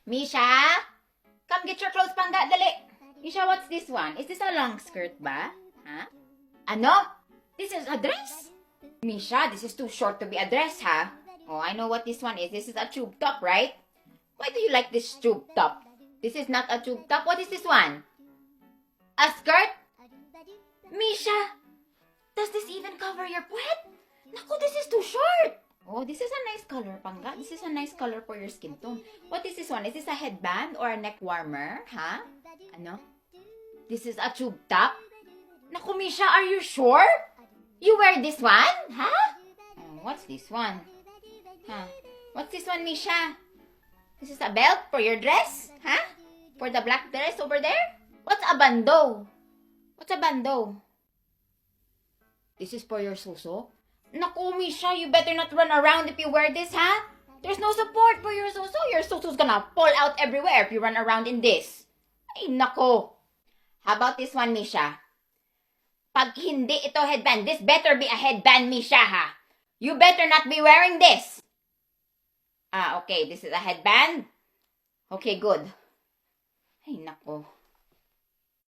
Misha? Come get your clothes, Pangga. Dali. Misha, what's this one? Is this a long skirt ba? Ha? Ano? This is a dress? Misha, this is too short to be a dress, ha? Oh, I know what this one is. This is a tube top, right? Why do you like this tube top? This is not a tube top. What is this one? A skirt? Misha, does this even cover your puwet? Naku, this is too short. Oh, this is a nice color, Pangga. This is a nice color for your skin tone. What is this one? Is this a headband or a neck warmer? Ha? Ano? This is a tube top? Naku, Misha, are you sure? You wear this one? Ha? Oh, what's this one? Huh? What's this one, Misha? This is a belt for your dress? Ha? For the black dress over there? What's a bando? What's a bando? This is for your suso? Naku, Misha, you better not run around if you wear this, ha? There's no support for your suso. Your suso's gonna fall out everywhere if you run around in this. Ay, naku. How about this one, Misha? Pag hindi ito headband, this better be a headband, Misha, ha? You better not be wearing this. Ah, okay. This is a headband? Okay, good. Ay, naku.